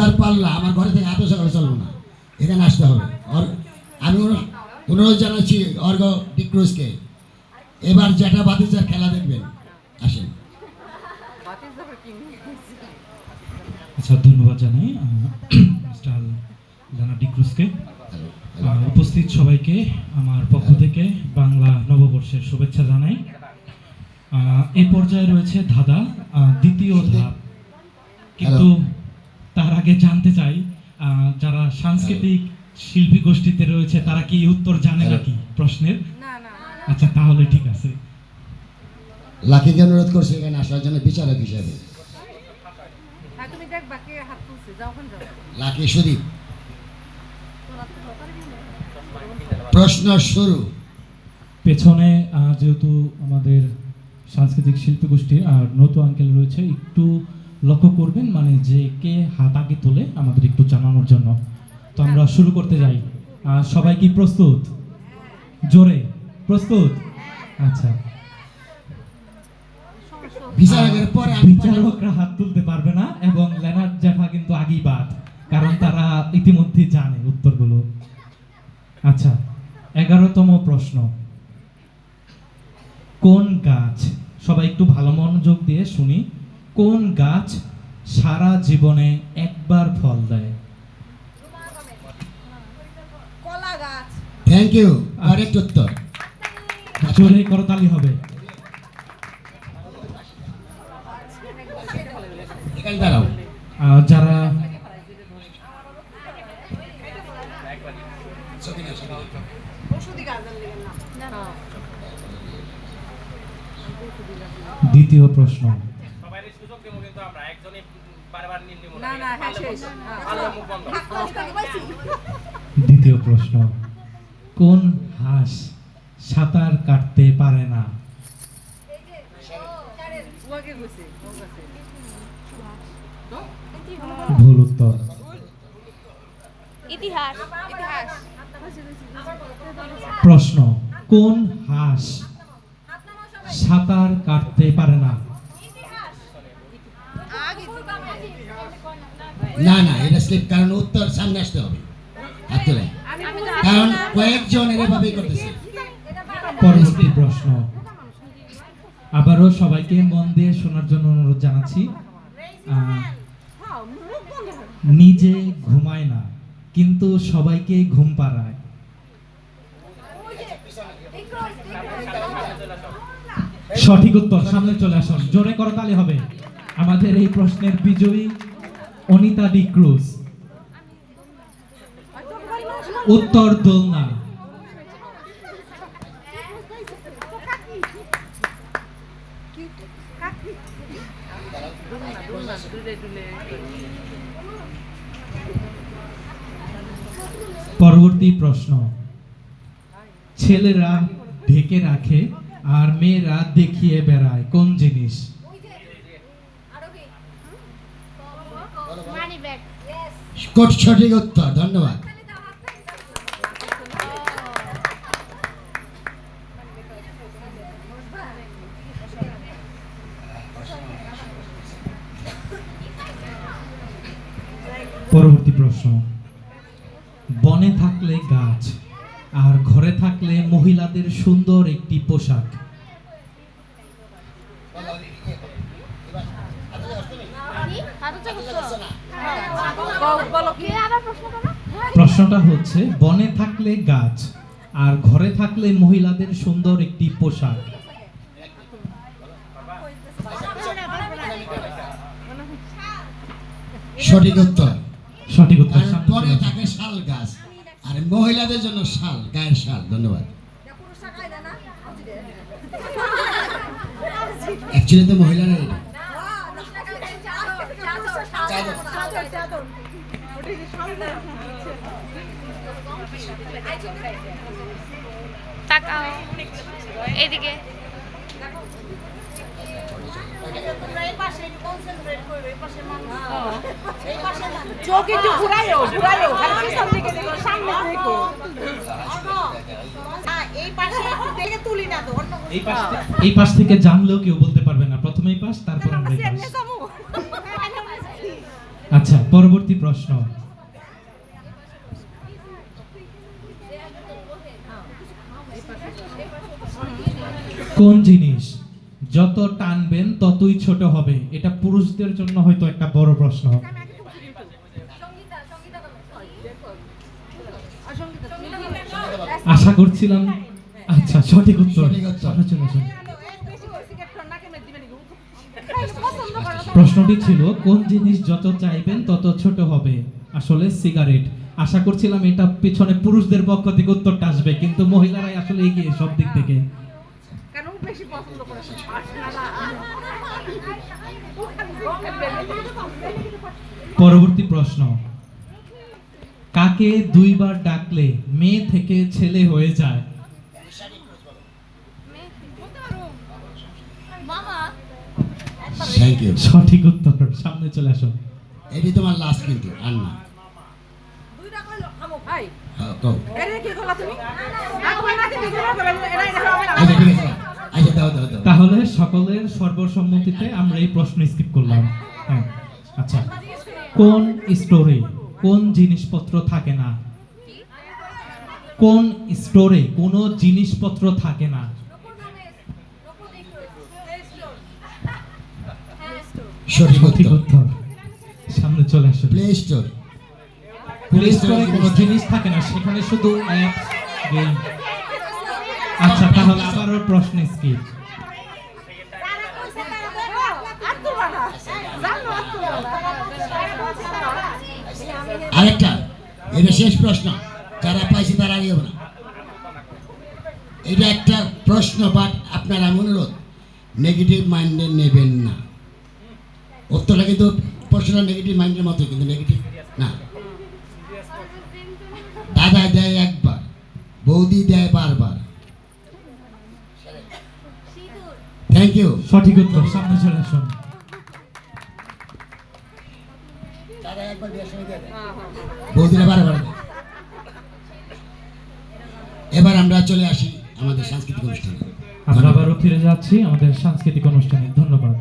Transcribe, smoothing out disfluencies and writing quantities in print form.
এবার পাল্লা আমার ঘরে থেকে এত সকালে চলবো না, এখানে আসতে হবে। আমি অনুরোধ জানাচ্ছি অর্ঘ ডিক্রুজকে, এবার যেটা বাতিজার খেলা দেখবেন, আসেন। আচ্ছা, ধন্যবাদ জানাই মিস্টার লেনার্ড ডিক্রুজকে। উপস্থিত সবাইকে আমার পক্ষ থেকে বাংলা নববর্ষের শুভেচ্ছা জানাই। এই পর্যায়ে রয়েছে ধাঁধা, দ্বিতীয় ধাপ। কিন্তু তার আগে জানতে চাই, যারা সাংস্কৃতিক শিল্পী গোষ্ঠীতে রয়েছে তারা কি উত্তর জানে নাকি প্রশ্নের? আচ্ছা, তাহলে ঠিক আছে। লাকিকে অনুরোধ করছি এখানে আসার জন্য বিচারক হিসাবে। লাকি সুদীপ, প্রশ্ন শুরু। পেছনে যেহেতু আমাদের সাংস্কৃতিক শিল্পী গোষ্ঠী আর নতুন আঙ্কেল রয়েছে, একটু লক্ষ্য করবেন, মানে যে কে হাত আগে তোলে আমাদের একটু জানানোর জন্য। তো আমরা শুরু করতে যাই। সবাই কি প্রস্তুত? জোরে প্রস্তুত? আচ্ছা, বিচারকরা হাত তুলতে পারবে না এবং লেনার্ড জ্যাঠা কিন্তু আগেই বাদ, কারণ তারা ইতিমধ্যে জানে উত্তরগুলো। আচ্ছা, 11তম প্রশ্ন। কোন গাছ, সবাই একটু ভালো মনোযোগ দিয়ে শুনি, কোন গাছ সারা জীবনে একবার ফল দেয়? কলা গাছ। থ্যাংক ইউ, কারেক্ট উত্তর। জোরে করতালি হবে। এখানে দাঁড়াও। যারা দ্বিতীয় প্রশ্ন। দ্বিতীয় প্রশ্ন, কোন হাঁস সাঁতার কাটতে পারে না? ভুল উত্তর। ইতিহাস। প্রশ্ন, কোন হাঁস সাঁতার কাটতে পারে না? না না, এটা স্লিপ, কারণ উত্তর সামনে আসতে হবে হাত তুলে, কারণ কয়েকজন এভাবেই করতেছে। পরবর্তী প্রশ্ন, আবারও সবাইকে মন দিয়ে শোনার জন্য অনুরোধ জানাচ্ছি। নিজে ঘুমায় না কিন্তু সবাইকে ঘুম পাড়ায়। সঠিক উত্তর, সামনে চলে আসুন, জোরে করতালি হবে। আমাদের এই প্রশ্নের বিজয়ী অনিতা ডিক্রুজ। উত্তর দোলনা। পরবর্তী প্রশ্ন, ছেলেরা ঢেকে রাখে আর মেয়েরা দেখিয়ে বেড়ায়, কোন জিনিস? সঠিক উত্তর, ধন্যবাদ। পরবর্তী প্রশ্ন, বনে থাকলে গাছ আর ঘরে থাকলে মহিলাদের সুন্দর একটি পোশাক। প্রশ্নটা হচ্ছে, বনে থাকলে গাছ আর ঘরে থাকলে মহিলাদের সুন্দর একটি পোশাক। সঠিক উত্তর। সঠিক উত্তর। বনে থাকে শাল গাছ আর মহিলাদের জন্য শাল, গায়ের শাল। ধন্যবাদ। অ্যাকচুয়ালি তো মহিলারা এটা। তাকাও এদিকে। চোখ একটু ঘুরাইও, ঘুরাইও, খালি পিছন দিকে দেখো, সামনে দেখো। এই পাশে একটু দেখে তুলি না তো, অন্য এই পাশ থেকে জানলেও কেউ বলতে পারবে না, প্রথমে এই পাশ, তারপর আমরা এই পাশ। আচ্ছা, আচ্ছা, পরবর্তী প্রশ্ন। কোন জিনিস যত টানবেন ততই ছোট হবে? এটা পুরুষদের জন্য হয়তো একটা বড় প্রশ্ন। আশা করছিলাম। আচ্ছা, সঠিক উত্তর। সঠিক উত্তর। সামনে চলে আসুন। প্রশ্নটি ছিল কোন জিনিস যত চাইবেন তত ছোট হবে? আসলে সিগারেট। আশা করছিলাম এটা পিছনে পুরুষদের পক্ষ থেকে উত্তরটা আসবে, কিন্তু মহিলারাই আসলে এগিয়ে সব দিক থেকে। কেন বেশি পছন্দ করে পরবর্তী প্রশ্ন। কাকে দুইবার ডাকলে মেয়ে থেকে ছেলে হয়ে যায়? Thank you. সঠিক উত্তর। সামনে চলে আসুন। এটি তোমার লাস্ট কিন্তু আর না। ভাই হ্যাঁ, কও। এরে কি করলা তুমি তোমার নাতি বিজয় করে এরা এটা হবে না আচ্ছা ঠিক আছে, আচ্ছা দাও দাও দাও। তাহলে সকলের সর্বসম্মতিতে আমরা এই প্রশ্ন স্কিপ করলাম। হ্যাঁ, আচ্ছা। কোন স্টোরে কোন জিনিসপত্র থাকে না? কোন স্টোরে কোনো জিনিসপত্র থাকে না? সঠিক সঠিক উত্তর। উত্তর। সামনে চলে আসুন। Play store. প্লে স্টোরে কোনো জিনিস থাকে না, সেখানে শুধু অ্যাপস, গেম। আচ্ছা, তাহলে আবারও প্রশ্ন স্কিপ। আরেকটা, এটা শেষ প্রশ্ন, যারা পাইছে তারা আগে হবে না। এটা একটা প্রশ্ন, বাট আপনার আমি অনুরোধ নেগেটিভ মাইন্ডে নেবেন না। উত্তরটা কিন্তু প্রশ্নটা নেগেটিভ মাইন্ডের মতো, কিন্তু নেগেটিভ না। দাদা দেয় একবার, বৌদি দেয় বারবার। Thank you. সঠিক উত্তর। সামনে চলে আসুন। বৌদিরা বারবার দেয়। এবার আমরা চলে আসি আমাদের সাংস্কৃতিক অনুষ্ঠানে। আমরা আবারও ফিরে যাচ্ছি আমাদের সাংস্কৃতিক অনুষ্ঠানে। ধন্যবাদ।